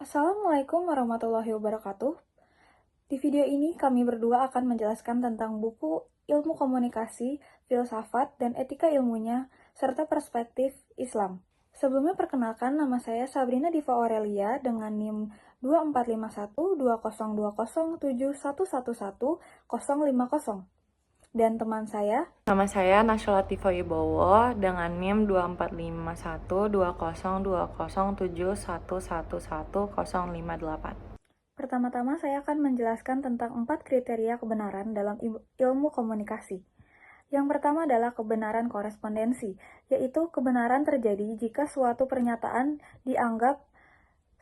Assalamualaikum warahmatullahi wabarakatuh. Di video ini kami berdua akan menjelaskan tentang buku Ilmu Komunikasi, Filsafat, dan Etika Ilmunya, serta Perspektif Islam. Sebelumnya perkenalkan, nama saya Sabrina Diva Aurelia dengan NIM 2451202071111050 dan teman saya. Nama saya Nasya Latifah Wibowo dengan NIM 2451202071111058. Pertama-tama saya akan menjelaskan tentang 4 kriteria kebenaran dalam ilmu komunikasi. Yang pertama adalah kebenaran korespondensi, yaitu kebenaran terjadi jika suatu pernyataan dianggap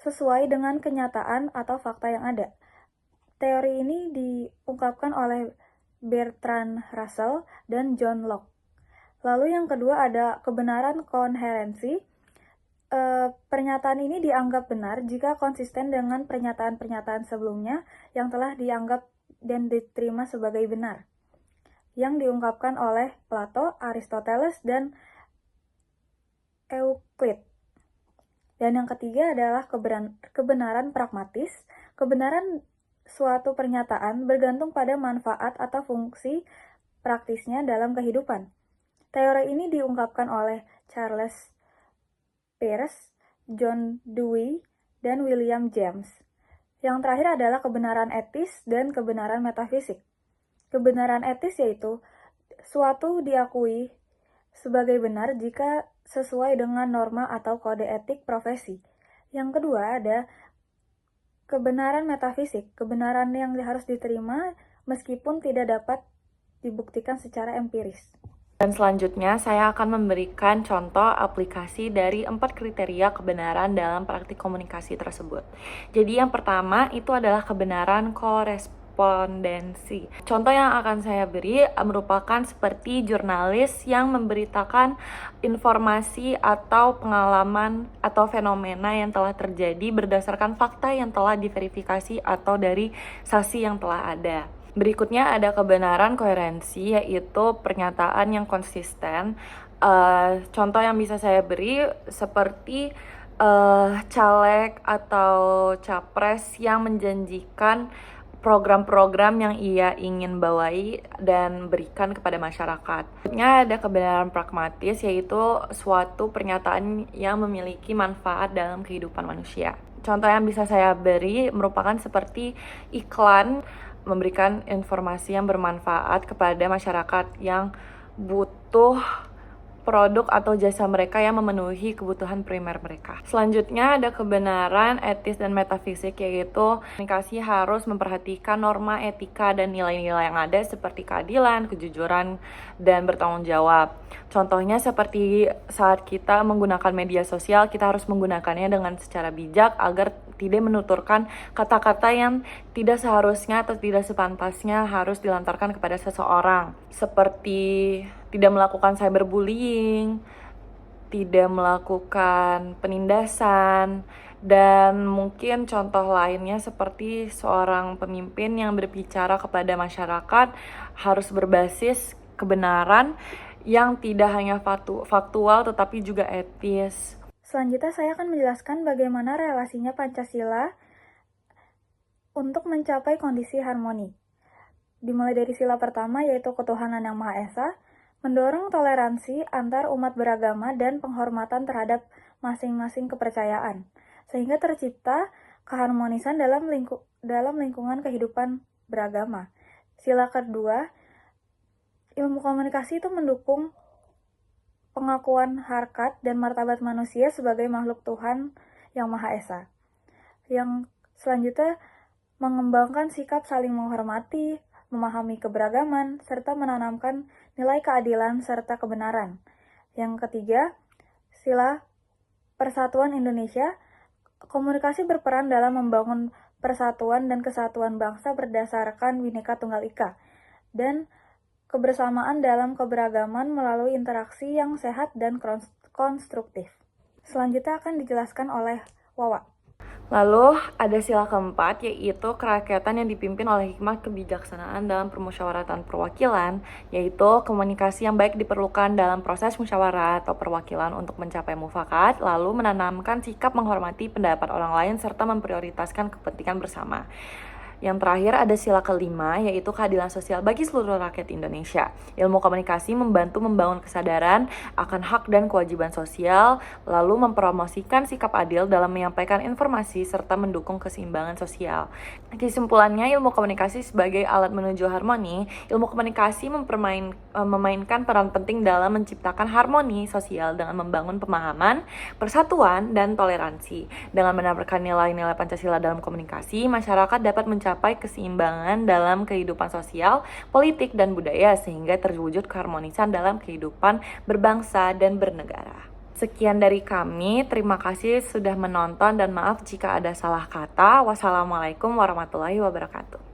sesuai dengan kenyataan atau fakta yang ada. Teori ini diungkapkan oleh Bertrand Russell dan John Locke. Lalu yang kedua ada kebenaran konherensi. Pernyataan ini dianggap benar jika konsisten dengan pernyataan-pernyataan sebelumnya yang telah dianggap dan diterima sebagai benar, yang diungkapkan oleh Plato, Aristoteles, dan Euclid. Dan yang ketiga adalah kebenaran pragmatis. Kebenaran suatu pernyataan bergantung pada manfaat atau fungsi praktisnya dalam kehidupan. Teori ini diungkapkan oleh Charles Peirce, John Dewey, dan William James. Yang terakhir adalah kebenaran etis dan kebenaran metafisik. Kebenaran etis yaitu suatu diakui sebagai benar jika sesuai dengan norma atau kode etik profesi. Yang kedua ada kebenaran metafisik, kebenaran yang harus diterima meskipun tidak dapat dibuktikan secara empiris. Dan selanjutnya saya akan memberikan contoh aplikasi dari 4 kriteria kebenaran dalam praktik komunikasi tersebut. Jadi yang pertama itu adalah kebenaran korespondensi. Contoh yang akan saya beri merupakan seperti jurnalis yang memberitakan informasi atau pengalaman atau fenomena yang telah terjadi berdasarkan fakta yang telah diverifikasi atau dari saksi yang telah ada. Berikutnya ada kebenaran koherensi, yaitu pernyataan yang konsisten. Contoh yang bisa saya beri seperti caleg atau capres yang menjanjikan program-program yang ia ingin bawahi dan berikan kepada masyarakat. Berikutnya ada kebenaran pragmatis, yaitu suatu pernyataan yang memiliki manfaat dalam kehidupan manusia. Contoh yang bisa saya beri merupakan seperti iklan memberikan informasi yang bermanfaat kepada masyarakat yang butuh produk atau jasa mereka yang memenuhi kebutuhan primer mereka. Selanjutnya ada kebenaran etis dan metafisik, yaitu komunikasi harus memperhatikan norma etika dan nilai-nilai yang ada seperti keadilan, kejujuran, dan bertanggung jawab. Contohnya seperti saat kita menggunakan media sosial, kita harus menggunakannya dengan secara bijak agar tidak menuturkan kata-kata yang tidak seharusnya atau tidak sepantasnya harus dilantarkan kepada seseorang, seperti tidak melakukan cyberbullying, tidak melakukan penindasan, dan mungkin contoh lainnya seperti seorang pemimpin yang berbicara kepada masyarakat harus berbasis kebenaran yang tidak hanya faktual tetapi juga etis. Selanjutnya saya akan menjelaskan bagaimana relasinya Pancasila untuk mencapai kondisi harmoni. Dimulai dari sila pertama yaitu ketuhanan yang Maha Esa, mendorong toleransi antar umat beragama dan penghormatan terhadap masing-masing kepercayaan, sehingga tercipta keharmonisan dalam lingkungan kehidupan beragama. Sila kedua, ilmu komunikasi itu mendukung pengakuan harkat dan martabat manusia sebagai makhluk Tuhan yang Maha Esa. Yang selanjutnya mengembangkan sikap saling menghormati, memahami keberagaman, serta menanamkan nilai keadilan serta kebenaran. Yang ketiga, sila persatuan Indonesia. Komunikasi berperan dalam membangun persatuan dan kesatuan bangsa berdasarkan Bhinneka Tunggal Ika dan kebersamaan dalam keberagaman melalui interaksi yang sehat dan konstruktif. Selanjutnya akan dijelaskan oleh Wawa. Lalu ada sila keempat, yaitu kerakyatan yang dipimpin oleh hikmat kebijaksanaan dalam permusyawaratan perwakilan, yaitu komunikasi yang baik diperlukan dalam proses musyawarah atau perwakilan untuk mencapai mufakat, lalu menanamkan sikap menghormati pendapat orang lain serta memprioritaskan kepentingan bersama. Yang terakhir ada sila kelima, yaitu keadilan sosial bagi seluruh rakyat Indonesia. Ilmu komunikasi membantu membangun kesadaran akan hak dan kewajiban sosial, lalu mempromosikan sikap adil dalam menyampaikan informasi serta mendukung keseimbangan sosial. Kesimpulannya, ilmu komunikasi sebagai alat menuju harmoni, ilmu komunikasi memainkan peran penting dalam menciptakan harmoni sosial dengan membangun pemahaman, persatuan, dan toleransi. Dengan menerapkan nilai-nilai Pancasila dalam komunikasi, masyarakat dapat mencapai keseimbangan dalam kehidupan sosial, politik, dan budaya sehingga terwujud keharmonisan dalam kehidupan berbangsa dan bernegara. Sekian dari kami, terima kasih sudah menonton dan maaf jika ada salah kata. Wassalamualaikum warahmatullahi wabarakatuh.